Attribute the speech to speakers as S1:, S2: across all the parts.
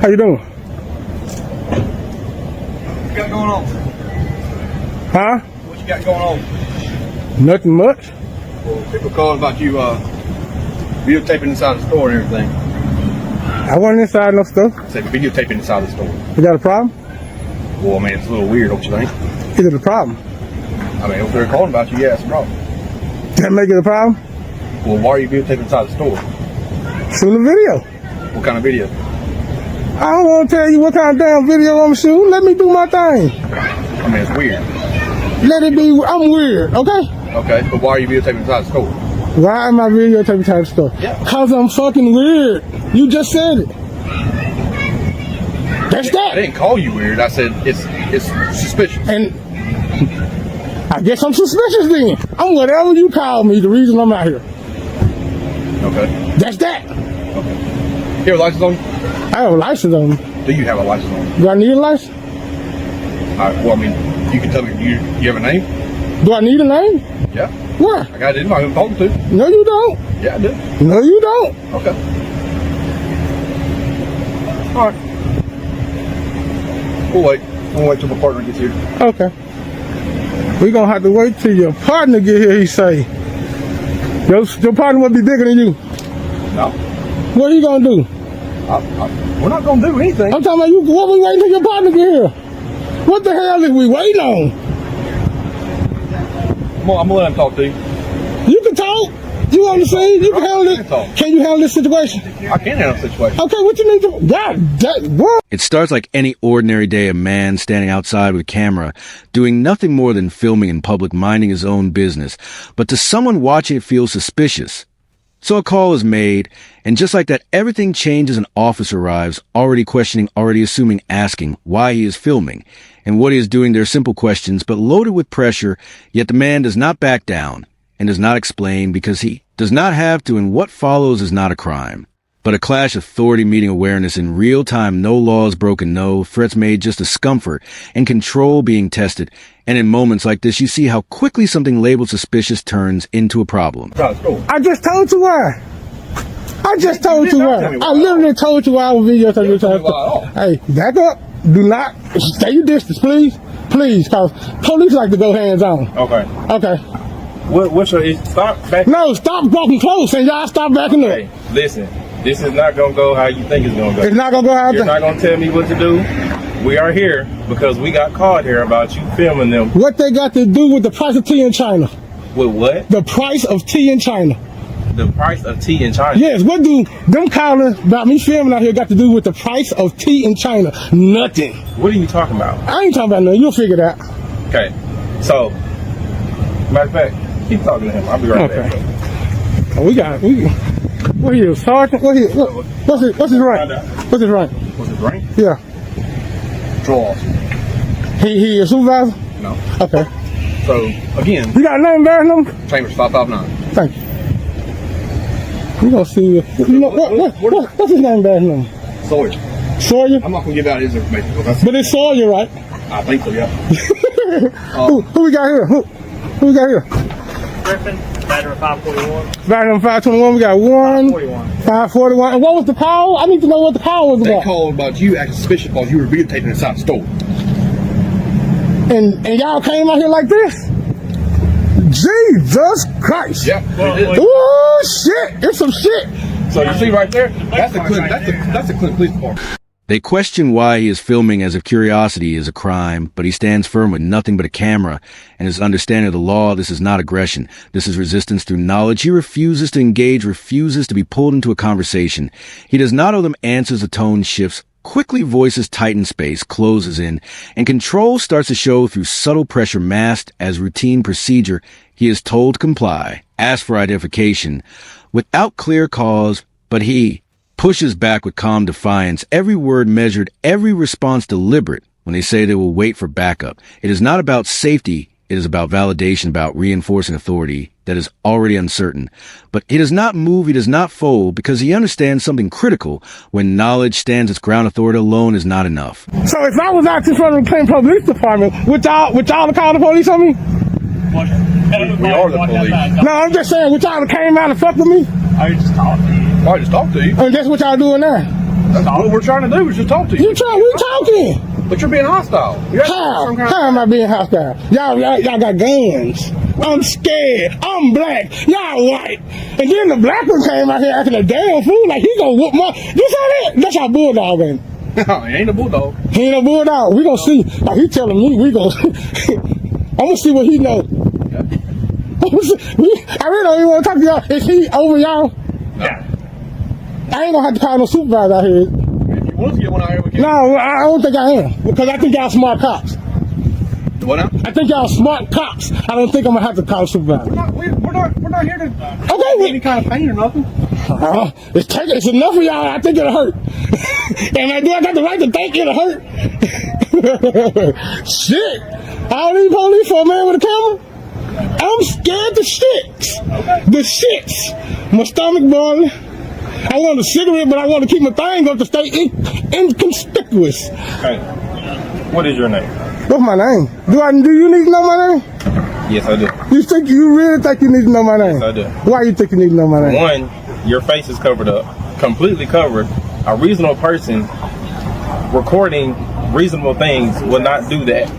S1: How you doing?
S2: What you got going on?
S1: Huh?
S2: What you got going on?
S1: Nothing much.
S2: Well, people calling about you videotaping inside the store and everything.
S1: I wasn't inside no stuff.
S2: I said videotaping inside the store.
S1: Is that a problem?
S2: Well, I mean, it's a little weird, don't you think?
S1: Is it a problem?
S2: I mean, if they're calling about you, yeah, it's a problem.
S1: Does that make it a problem?
S2: Well, why are you videotaping inside the store?
S1: Shoot a video.
S2: What kind of video?
S1: I don't want to tell you what kind of damn video I'm shooting. Let me do my thing.
S2: I mean, it's weird.
S1: Let it be. I'm weird, okay?
S2: Okay, but why are you videotaping inside the store?
S1: Why am I videotaping inside the store?
S2: Yeah.
S1: Because I'm fucking weird. You just said it. That's
S2: I
S1: that.
S2: didn't call you weird. I said it's suspicious.
S1: And I guess I'm suspicious then. I'm whatever you call me, the reason I'm out here.
S2: Okay.
S1: That's that.
S2: Okay. You have a license on you?
S1: I have a license on me.
S2: Do you have a license on you?
S1: Do I need a license?
S2: Well, I mean, you can tell me, you have a name?
S1: Do I need a name?
S2: Yeah.
S1: Where?
S2: I got it in my own phone, too.
S1: No, you don't.
S2: Yeah, I do.
S1: No, you don't.
S2: Okay. All right. We'll wait. We'll wait till my partner gets here.
S1: Okay. We're going to have to wait till your partner get here, he say. Your partner will be bigger than you.
S2: No.
S1: What are you going to do?
S2: We're not going to do anything.
S1: I'm talking about you. What we waiting till your partner get here? What the hell is we waiting on?
S2: I'm going to let him talk to you.
S1: You can talk. You on the scene. You can handle it. Can you handle this situation?
S2: I can handle the situation.
S1: Okay, what you need to... what?
S3: It starts like any ordinary day, a man standing outside with a camera, doing nothing more than filming in public, minding his own business. But to someone watching, it feels suspicious. So a call is made, and just like that, everything changes. An officer arrives, already questioning, already assuming, asking why he is filming and what he is doing. They're simple questions, but loaded with pressure, yet the man does not back down and does not explain because he does not have to, and what follows is not a crime, but a clash of authority meeting awareness in real time. No laws broken, no threats made, just discomfort and control being tested. And in moments like this, you see how quickly something labeled suspicious turns into a problem.
S1: I just told you why. I just told you why. I literally told you why I was videotaping. Hey, back up. Do not stay your distance, please. Please, because police like to go hands on.
S2: Okay.
S1: Okay.
S2: What's your... Stop back...
S1: No, stop walking close and y'all stop backing up.
S2: Listen, this is not going to go how you think it's going to go.
S1: It's not going to go how I
S2: You're
S1: think.
S2: not going to tell me what to do. We are here because we got caught here about you filming them.
S1: What they got to do with the price of tea in China?
S2: With what?
S1: The price of tea in China.
S2: The price of tea in China?
S1: Yes, what do them calling about me filming out here got to do with the price of tea in China? Nothing.
S2: What are you talking about?
S1: I ain't talking about nothing. You'll figure it out.
S2: Okay. So, matter of fact, keep talking to him. I'll be right back.
S1: Oh, what are you, sergeant? What's his rank? What's his rank?
S2: What's his rank?
S1: Yeah.
S2: Patrol officer.
S1: He a supervisor?
S2: No.
S1: Okay.
S2: So, again,
S1: You got a name bearing him?
S2: Chambers 559.
S1: Thank you. We gonna see you know what's his name bearing him?
S2: Sawyer.
S1: Sawyer?
S2: I'm not going to give out his information.
S1: But it's Sawyer, right?
S2: I think so, yeah.
S1: Who we got here? Who we got here?
S4: Griffin, veteran 541.
S1: Veteran 521, we got 541. And what was the call? I need to know what the call was
S2: They
S1: about.
S2: called about you acting suspicious because you were videotaping inside the store.
S1: And y'all came out here like this? Jesus Christ.
S2: Yeah.
S1: Oh shit. It's some shit.
S2: So you see right there? That's the Clinton Police Department.
S3: They question why he is filming as if curiosity is a crime, but he stands firm with nothing but a camera and his understanding of the law. This is not aggression. This is resistance through knowledge. He refuses to engage, refuses to be pulled into a conversation. He does not owe them answers. The tone shifts. Quickly voices tighten space, closes in, and control starts to show through subtle pressure masked as routine procedure. He is told to comply, ask for identification, without clear cause, but he pushes back with calm defiance, every word measured, every response deliberate when they say they will wait for backup. It is not about safety. It is about validation, about reinforcing authority that is already uncertain. But he does not move, he does not fold, because he understands something critical. When knowledge stands its ground, authority alone is not enough.
S1: So if I was out in front of the Clinton Police Department, would y'all call the police on me?
S2: We are the police.
S1: No, I'm just saying, would y'all have came out and fucked with me?
S4: I just talked to you.
S2: I just talked to you.
S1: And that's what y'all doing now.
S2: What we're trying to do is just talk to you.
S1: We talking.
S2: But you're being hostile.
S1: How am I being hostile? Y'all got guns. I'm scared. I'm black. Y'all white. And then the black one came out here acting a damn fool like he gonna whoop my. You saw that? That's our bulldog, ain't it?
S2: No, he ain't a bulldog.
S1: He ain't a bulldog. We gonna see. Like he telling me we gonna. I'm gonna see what he know. I really don't even want to talk to y'all. Is he over y'all?
S4: Yeah.
S1: I ain't gonna have to call no supervisor out here.
S2: If you want to get one out here, we can.
S1: No, I don't think I am because I think y'all smart cops.
S2: What now?
S1: I think y'all smart cops. I don't think I'm gonna have to call a supervisor.
S2: We're not here to
S1: Okay,
S2: any kind of pain or nothing.
S1: It's enough for y'all. I think it'll hurt. And I got the right to think it'll hurt. Shit. All these police for a man with a camera? I'm scared to shits. The shits. My stomach boiling. I want a cigarette, but I want to keep my thing up to stay inconspicuous.
S2: Okay. What is your name?
S1: What's my name? Do you need to know my name?
S2: Yes, I do.
S1: You really think you need to know my name?
S2: Yes, I do.
S1: Why you think you need to know my name?
S2: One, your face is covered up, completely covered. A reasonable person recording reasonable things would not do that.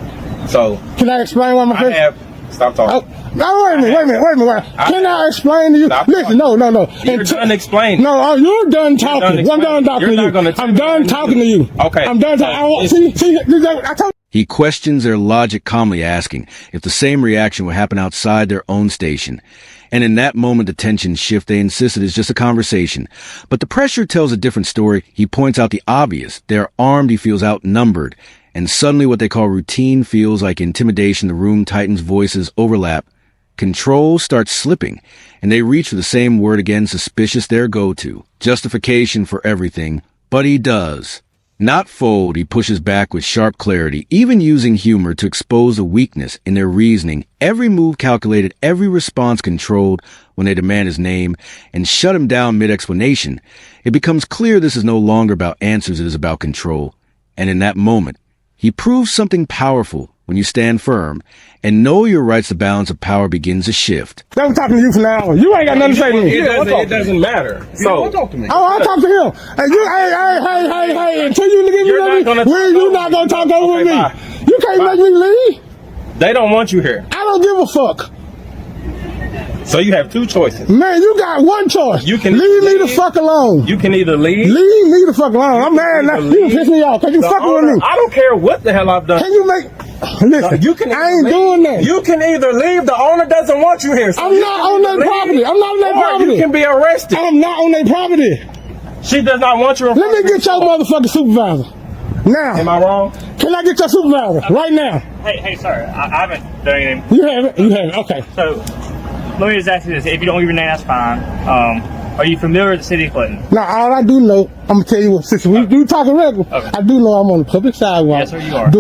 S2: So,
S1: can I explain why my face?
S2: Stop talking.
S1: No, wait a minute. Can I explain to you? Listen, no.
S2: You're done explaining.
S1: No, you're done talking. I'm done talking to you. I'm done talking to you.
S2: Okay.
S1: I'm done talking. See, I told you.
S3: He questions their logic, calmly asking if the same reaction would happen outside their own station. And in that moment, the tension shift. They insist it is just a conversation. But the pressure tells a different story. He points out the obvious. They're armed. He feels outnumbered. And suddenly what they call routine feels like intimidation. The room tightens, voices overlap. Control starts slipping, and they reach for the same word again, suspicious, their go-to. Justification for everything. But he does not fold. He pushes back with sharp clarity, even using humor to expose a weakness in their reasoning. Every move calculated, every response controlled. When they demand his name and shut him down mid-explanation, it becomes clear this is no longer about answers, it is about control. And in that moment, he proves something powerful. When you stand firm and know your rights, the balance of power begins to shift.
S1: I'm talking to you for now. You ain't got nothing to say to me.
S2: It doesn't matter. So,
S1: talk to me. Oh, I'll talk to him. Hey, until you give me you're not gonna talk over me.
S2: Bye.
S1: You can't make me leave.
S2: They don't want you here.
S1: I don't give a fuck.
S2: So you have two choices.
S1: Man, you got one choice. You can leave me the fuck alone.
S2: You can either leave.
S1: Leave me the fuck alone. I'm mad now. You piss me off because you fucking with me.
S2: I don't care what the hell I've done.
S1: Can you make... Listen, I ain't doing that.
S2: You can either leave. The owner doesn't want you here. So
S1: I'm not on their property. I'm not on their property.
S2: You can be arrested.
S1: I'm not on their property.
S2: She does not want you.
S1: Let me get your motherfucking supervisor. Now.
S2: Am I wrong?
S1: Can I get your supervisor right now?
S4: Hey, sir. I haven't done anything.
S1: You haven't? Okay.
S4: So, let me just ask you this. If you don't give your name, that's fine. Are you familiar with the city of Clinton?
S1: Now, all I do know, I'm going to tell you what, since we do talking regular, I do know I'm on the public sidewalk.
S4: Yes, sir, you are.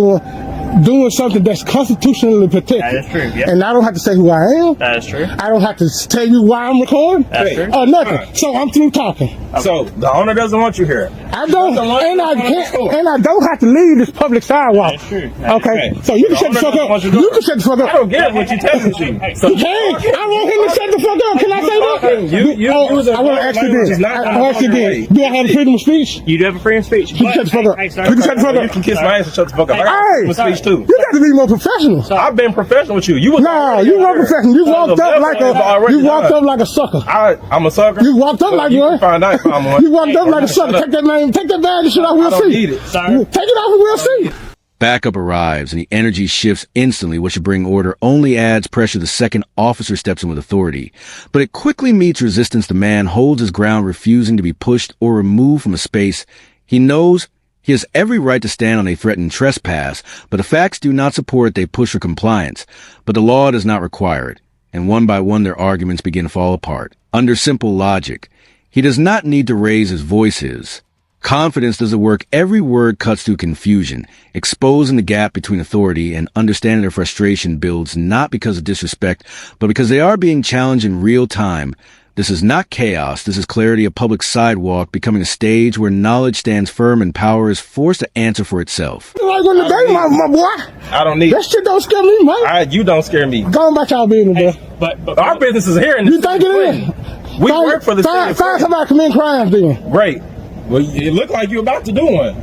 S1: Doing something that's constitutionally protected.
S4: That is true, yep.
S1: And I don't have to say who I am.
S4: That is true.
S1: I don't have to tell you why I'm recording.
S4: That's true.
S1: Or nothing. So I'm through talking.
S2: Okay. So the owner doesn't want you here.
S1: I don't, and I don't have to leave this public sidewalk.
S4: That's true.
S1: Okay. So you can shut the fuck up. You can shut the fuck up.
S2: I don't get what you're telling me.
S1: You can. I want him to shut the fuck up. Can I say that? I want to ask you this. Do I have freedom of speech?
S4: You do have a freedom of speech.
S1: You can shut the fuck up.
S4: Hey, sir.
S1: You can shut the fuck up.
S2: You can kiss my ass and shut the fuck up. I got freedom of speech too.
S1: You got to be more professional.
S2: I've been professional with you. You
S1: weren't professional. You walked up like a sucker.
S2: I'm a sucker.
S1: You walked up like one.
S2: Find out if I'm one.
S1: You walked up like a sucker. Take that name. Take that bag and shit off. We'll see.
S2: Need it.
S1: Take it off and we'll see.
S3: Backup arrives and the energy shifts instantly. What should bring order only adds pressure the second officer steps in with authority. But it quickly meets resistance. The man holds his ground, refusing to be pushed or removed from a space. He knows he has every right to stand on a threatened trespass, but the facts do not support it. They push for compliance. But the law does not require it. And one by one, their arguments begin to fall apart. Under simple logic, he does not need to raise his voices. Confidence doesn't work. Every word cuts through confusion, exposing the gap between authority and understanding. Their frustration builds not because of disrespect, but because they are being challenged in real time. This is not chaos. This is clarity, a public sidewalk becoming a stage where knowledge stands firm and power is forced to answer for itself.
S1: Like on the day, my boy.
S2: I don't need
S1: that shit. Don't scare me, man.
S2: You don't scare me.
S1: Go on back y'all business, bro.
S4: But
S2: our business is here.
S1: You think it is?
S2: We work for the city.
S1: Find somebody committing crimes then.
S2: Great. Well, it looked like you're about to do one.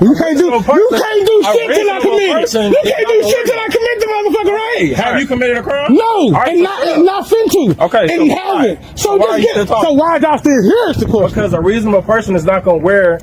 S1: You can't do shit till I commit it. You can't do shit till I commit the motherfucker, right?
S2: Have you committed a crime?
S1: No, and not finna.
S2: Okay,
S1: and haven't. So why y'all still here is the question.
S2: Because a reasonable person is not gonna wear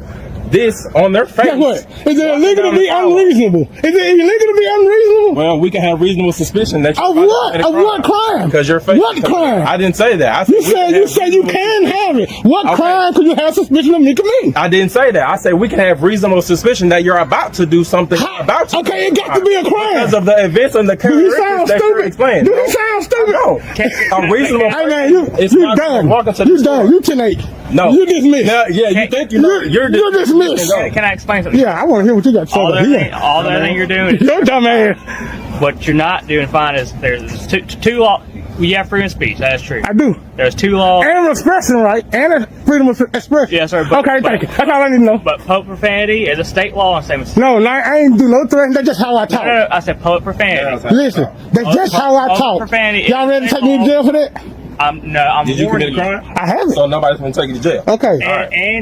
S2: this on their face.
S1: Guess what? Is it illegal to be unreasonable? Is it illegal to be unreasonable?
S2: Well, we can have reasonable suspicion that
S1: of what? Of what crime?
S2: Because you're face.
S1: What crime?
S2: I didn't say that. I said
S1: you said you can have it. What crime could you have suspicion of me committing?
S2: I didn't say that. I said we can have reasonable suspicion that you're about to do something.
S1: Okay, it got to be a crime
S2: because of the events and the characteristics that you're explaining.
S1: Do he sound stupid?
S2: No. A reasonable.
S1: Hey man, you done. You done. You 10-8.
S2: No.
S1: You dismissed.
S2: Yeah, you think you're
S1: dismissed.
S4: Can I explain something?
S1: Yeah, I want to hear what you got to say.
S4: All that thing you're doing is
S1: you're dumb ass.
S4: What you're not doing fine is there's two laws. You have freedom of speech. That is true.
S1: I do.
S4: There's two laws.
S1: And expression, right? And freedom of expression.
S4: Yes, sir.
S1: Okay, thank you. That's all I need to know.
S4: But public profanity is a state law and same as.
S1: No, I ain't do no threats. That's just how I talk.
S4: No, I said public profanity.
S1: Listen, that's just how I talk. Y'all ready to take me to jail for that?
S4: I'm
S2: Did you commit a crime?
S1: I haven't.
S2: So nobody's gonna take you to jail.
S1: Okay.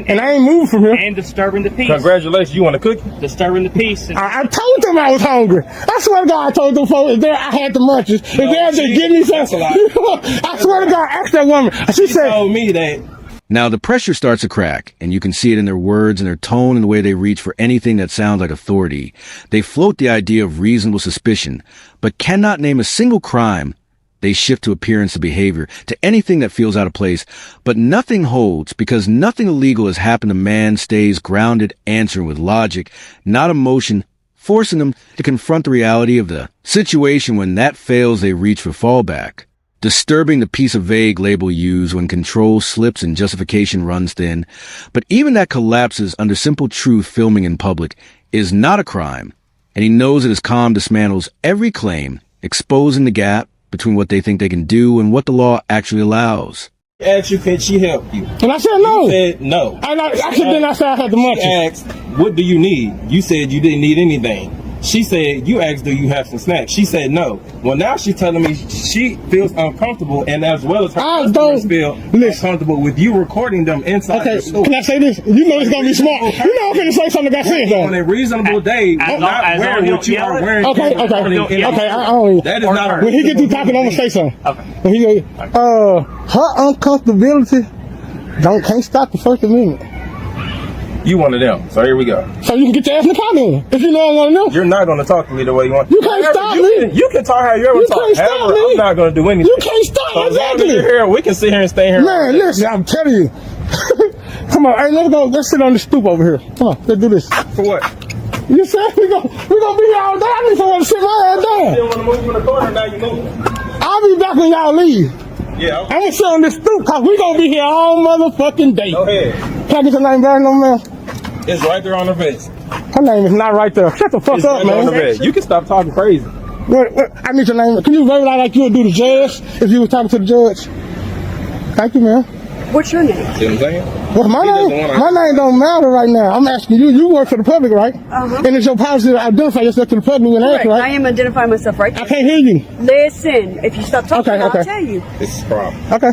S1: And I ain't moved from here.
S4: And disturbing the peace.
S2: Congratulations. You want a cookie?
S4: Disturbing the peace.
S1: I told them I was hungry. I swear to God, I told them folks I had the munchies. If they had to give me something, I swear to God, ask that woman. She said,
S2: told me that.
S3: Now the pressure starts to crack, and you can see it in their words and their tone and the way they reach for anything that sounds like authority. They float the idea of reasonable suspicion, but cannot name a single crime. They shift to appearance and behavior, to anything that feels out of place, but nothing holds because nothing illegal has happened. A man stays grounded, answering with logic, not emotion, forcing them to confront the reality of the situation. When that fails, they reach for fallback. Disturbing the piece of vague label used when control slips and justification runs thin. But even that collapses under simple truth. Filming in public is not a crime, and he knows that his calm dismantles every claim, exposing the gap between what they think they can do and what the law actually allows.
S2: She asked you, can she help you?
S1: And I said no.
S2: You said no.
S1: Then I said I had the munchies.
S2: She asked, what do you need? You said you didn't need anything. She said, you asked, do you have some snacks? She said no. Well, now she's telling me she feels uncomfortable, and as well as her customers feel uncomfortable with you recording them inside the store.
S1: Can I say this? You know it's going to be smart. You know I'm going to say something that got said, though.
S2: On a reasonable day, not wearing what you are wearing.
S1: Okay.
S2: That is not.
S1: When he get through talking, I'm going to say something.
S4: Okay.
S1: When he go, her uncomfortability can't stop the First Amendment.
S2: You one of them. So here we go.
S1: So you can get your ass in the car then. If you know I want to know.
S2: You're not going to talk to me the way you want.
S1: You can't stop me.
S2: You can talk how you ever talk.
S1: You can't stop me.
S2: I'm not going to do anything.
S1: You can't stop.
S2: So
S1: Exactly.
S2: You're here. We can sit here and stay here.
S1: Man, listen, I'm telling you. Come on, hey, let's go. Let's sit on the stoop over here. Come on, let's do this.
S2: For what?
S1: You said we gonna be here all day. I need someone to sit my ass down.
S2: You didn't want to move from the corner, now you moving.
S1: I'll be back when y'all leave.
S2: Yeah. Okay.
S1: I'm gonna sit on this stoop because we gonna be here all motherfucking day.
S2: Go ahead.
S1: Can I get your name back, no man?
S2: It's right there on the vest.
S1: Her name is not right there. Shut the fuck up, man.
S2: On the vest. You can stop talking crazy.
S1: What? I need your name. Can you verify like you would do the judge if you were talking to the judge? Thank you, man.
S5: What's your name?
S2: See what I'm saying?
S1: Well, my name don't matter right now. I'm asking you. You work for the public, right? And it's your policy to identify yourself to the public and ask, right?
S5: I am identifying myself right now.
S1: I can't hear you.
S5: Listen, if you stop talking, I'll tell you.
S2: This is a problem.
S1: Okay.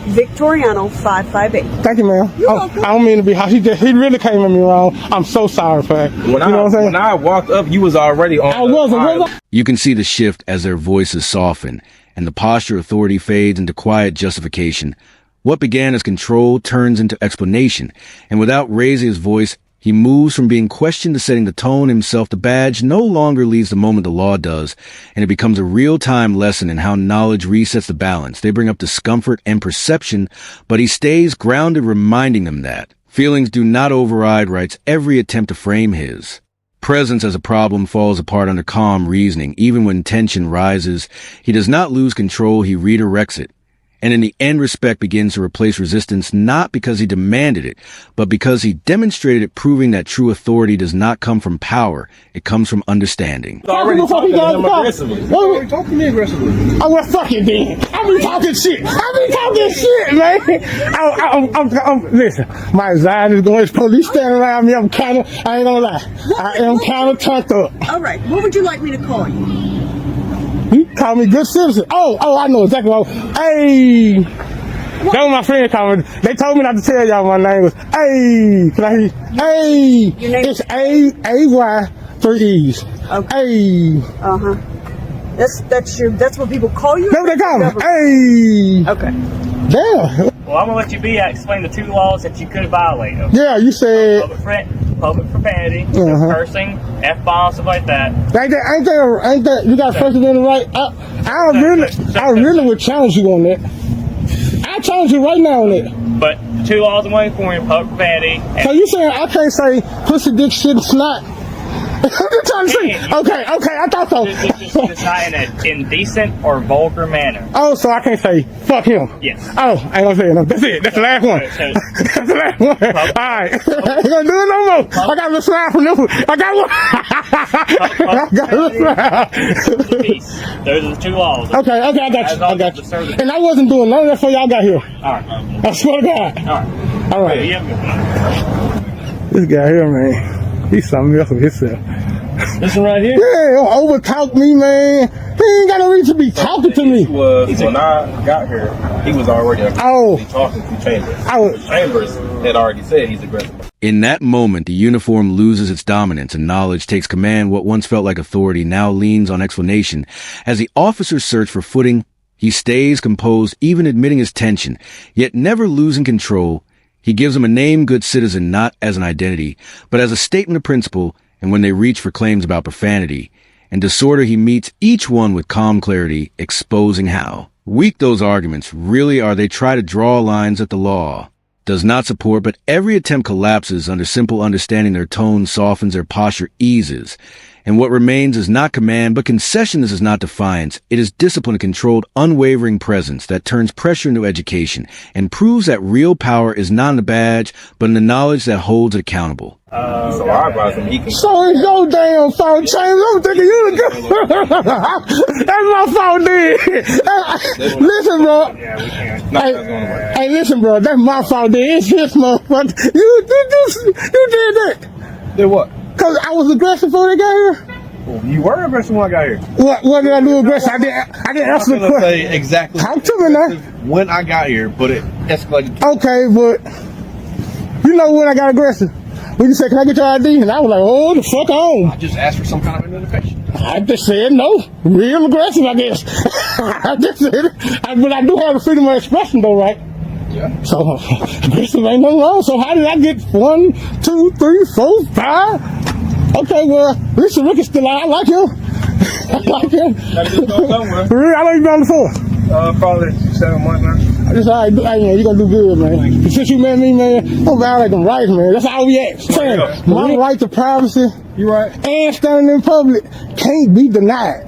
S5: Victoriano 558.
S1: Thank you, ma'am.
S5: You're welcome.
S1: I don't mean to be harsh. He really came at me wrong. I'm so sorry for that.
S2: When I walked up, you was already on.
S1: I wasn't.
S3: You can see the shift as their voices soften and the posture of authority fades into quiet justification. What began as control turns into explanation, and without raising his voice, he moves from being questioned to setting the tone himself. The badge no longer leaves the moment the law does, and it becomes a real-time lesson in how knowledge resets the balance. They bring up discomfort and perception, but he stays grounded, reminding them that feelings do not override rights. Every attempt to frame his presence as a problem falls apart under calm reasoning. Even when tension rises, he does not lose control, he redirects it. And in the end, respect begins to replace resistance, not because he demanded it, but because he demonstrated it, proving that true authority does not come from power. It comes from understanding.
S2: Already talking to him aggressively.
S1: Why talk to me aggressively? Oh, well, fuck it then. I be talking shit, man. Listen, my anxiety is going. There's police standing around me. I ain't gonna lie. I am kind of turned up.
S5: All right. What would you like me to call you?
S1: You call me good citizen. Oh, I know exactly what. Hey, That was my friend calling. They told me not to tell y'all my name was A. Can I hear you? A.
S5: Your name
S1: It's A-Y, 3 E's.
S5: Okay.
S1: A.
S5: That's what people call you?
S1: That's what they call me. A.
S5: Okay.
S1: Damn.
S4: Well, I'm gonna let you be. Explain the 2 laws that you could violate. Okay?
S1: Yeah, you said.
S4: Public profanity, cursing, F-bombs, stuff like that.
S1: Ain't that? You got First Amendment right? I really would challenge you on that. I challenge you right now on that.
S4: But the 2 laws in California: public profanity.
S1: So you saying I can't say pussy, dick, shit, and snot? I'm just trying to see. Okay, I thought so.
S4: It's not in an indecent or vulgar manner.
S1: Oh, so I can't say fuck him.
S4: Yes.
S1: Oh, I ain't gonna say it. No. That's it. That's the last one. That's the last one. All right. I ain't gonna do it no more. I got a slide from this one. I got one. I got a slide.
S4: Peace. Those are the 2 laws.
S1: Okay, I got you. And I wasn't doing none of that before y'all got here.
S4: All right.
S1: I swear to God. All right. This guy here, man. He's something else with himself.
S2: This one right here?
S1: Yeah, overtalk me, man. He ain't got no reason to be talking to me.
S2: When I got here, he was already talking to Chambers. Chambers had already said he's aggressive.
S3: In that moment, the uniform loses its dominance and knowledge takes command. What once felt like authority now leans on explanation. As the officers search for footing, he stays composed, even admitting his tension, yet never losing control. He gives them a name, good citizen, not as an identity, but as a statement of principle. And when they reach for claims about profanity and disorder, he meets each one with calm clarity, exposing how weak those arguments really are. They try to draw lines that the law does not support, but every attempt collapses under simple understanding. Their tone softens, their posture eases. And what remains is not command, but concession. This is not defiance. It is discipline, a controlled, unwavering presence that turns pressure into education and proves that real power is not in the badge, but in the knowledge that holds it accountable.
S2: So I advise him he can.
S1: So it's your damn fault, James. I'm thinking you the good. That's my fault, dude. Listen, bro. Hey, listen, bro. That's my fault, dude. It's his motherfucker. You did that.
S2: Did what?
S1: Because I was aggressive before they got here.
S2: Well, you were aggressive when I got here.
S1: What did I do aggressive? I didn't answer the question.
S2: Say exactly.
S1: Talk to me now.
S2: When I got here, but it escalated.
S1: Okay, but you know when I got aggressive? When you said, "Can I get your ID?" And I was like, "Oh, the fuck on."
S2: I just asked for some kind of identification.
S1: I just said no. Real aggressive, I guess. I just said it. But I do have the freedom of expression, though, right?
S2: Yeah.
S1: So aggressive ain't nothing wrong. So how did I get 1, 2, 3, 4, 5? Okay, well, listen, Rick is still out. I like him. I like him. For real, I like you on the force.
S2: Probably 7 months now.
S1: That's all right. Hey, man, you gonna do good, man. Since you met me, man, don't violate them rights, man. That's all we ask. My right to privacy,
S2: You right?
S1: and standing in public can't be denied.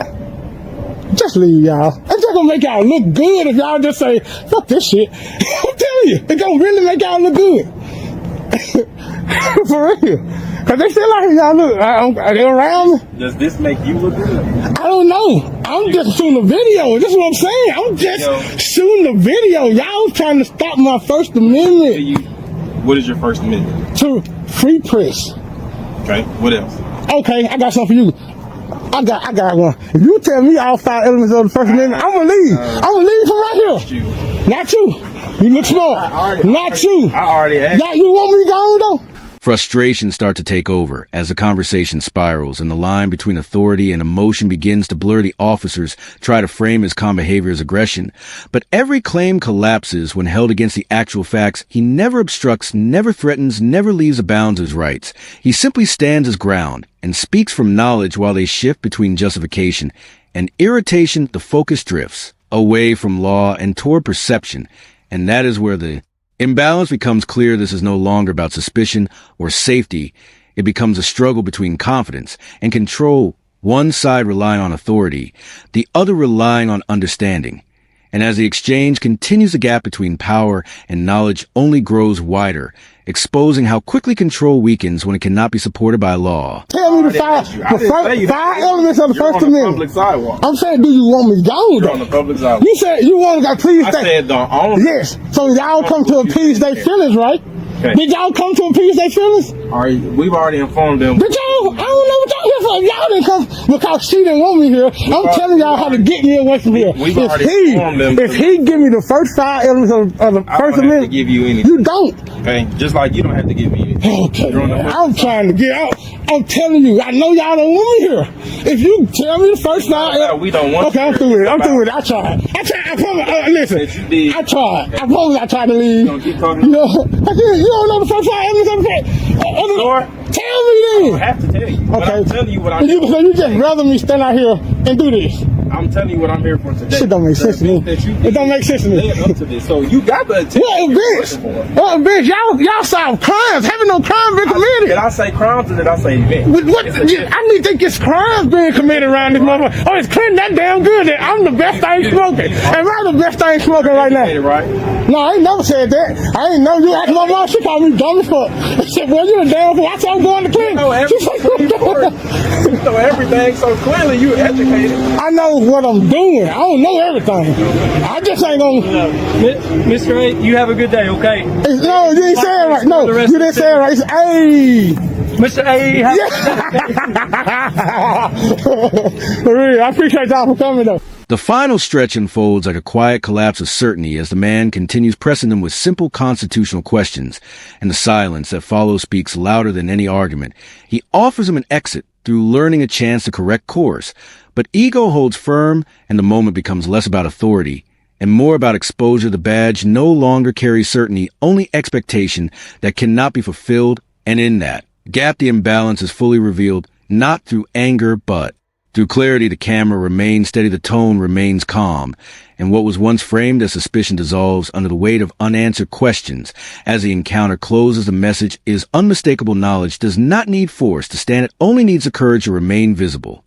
S1: Just leave, y'all. It's just gonna make y'all look good if y'all just say, fuck this shit. I'm telling you, it's gonna really make y'all look good. For real. Cause they still out here, y'all look. Are they around me?
S2: Does this make you look good?
S1: I don't know. I'm just shooting a video. This is what I'm saying. I'm just shooting a video. Y'all trying to stop my First Amendment.
S2: What is your First Amendment?
S1: To free press.
S2: Okay. What else?
S1: Okay, I got something for you. I got one. If you tell me all 5 elements of the First Amendment, I'm gonna leave. I'm gonna leave from right here. Not you. You look smart. Not you.
S2: I already asked.
S1: Now you want me gone though?
S3: Frustrations start to take over as the conversation spirals and the line between authority and emotion begins to blur. The officers try to frame his calm behavior as aggression, but every claim collapses when held against the actual facts. He never obstructs, never threatens, never leaves a bounds his rights. He simply stands his ground and speaks from knowledge while they shift between justification and irritation. The focus drifts away from law and toward perception, and that is where the imbalance becomes clear. This is no longer about suspicion or safety. It becomes a struggle between confidence and control, one side relying on authority, the other relying on understanding. And as the exchange continues, the gap between power and knowledge only grows wider, exposing how quickly control weakens when it cannot be supported by law.
S1: Tell me the 5 elements of the First Amendment. I'm saying, do you want me gone?
S2: You're on the public sidewalk.
S1: You said you want to please.
S2: I said don't own.
S1: Yes. So y'all come to appease their feelings, right?
S2: Okay.
S1: Did y'all come to appease their feelings?
S2: We've already informed them.
S1: Did y'all? I don't know what y'all here Well, y'all didn't come because she didn't want me here. I'm telling y'all how to get me away from here.
S2: We've already informed them.
S1: If he give me the first 5 elements of the First Amendment,
S2: I don't have to give you anything.
S1: you don't.
S2: Okay, just like you don't have to give me anything.
S1: Okay, man, I'm trying to get out. I'm telling you, I know y'all don't want me here. If you tell me the first 5 elements,
S2: we don't want.
S1: Okay, I'm through with it. I'm through with it. I tried. I promise. Listen, I tried. I promise I tried to leave.
S2: You keep talking.
S1: You know, you don't know the first 5 elements of the
S2: Sure.
S1: Tell me then.
S2: I don't have to tell you. But
S1: Okay.
S2: I'm telling you what I'm
S1: So you just rather me stand out here and do this?
S2: I'm telling you what I'm here for today.
S1: Shit don't make sense to me. It don't make sense to me.
S2: Up to this. So you got the attention.
S1: What events? What events? Y'all solve crimes. Haven't no crime been committed?
S2: Did I say crimes or did I say events?
S1: What? I need to think it's crimes being committed around this motherfucker. Oh, it's clean that damn good that I'm the best thing smoking. Am I the best thing smoking right now?
S2: Right?
S1: No, I ain't never said that. I ain't know you asked my mom. She called me dumb as fuck. She said, well, you a damn fool. I said, I'm going to clinic.
S2: You know everything, so clearly you educated.
S1: I know what I'm doing. I don't know everything. I just ain't gonna.
S4: Mr. A, you have a good day, okay?
S1: No, you didn't say it right. No, you didn't say it right. It's A.
S4: Mr. A,
S1: For real, I appreciate y'all for coming though.
S3: The final stretch unfolds like a quiet collapse of certainty as the man continues pressing them with simple constitutional questions, and the silence that follows speaks louder than any argument. He offers him an exit through learning a chance to correct course, but ego holds firm and the moment becomes less about authority and more about exposure. The badge no longer carries certainty, only expectation that cannot be fulfilled, and in that gap the imbalance is fully revealed, not through anger but through clarity. The camera remains steady, the tone remains calm, and what was once framed as suspicion dissolves under the weight of unanswered questions. As the encounter closes, the message is unmistakable: knowledge does not need force to stand, it only needs the courage to remain visible.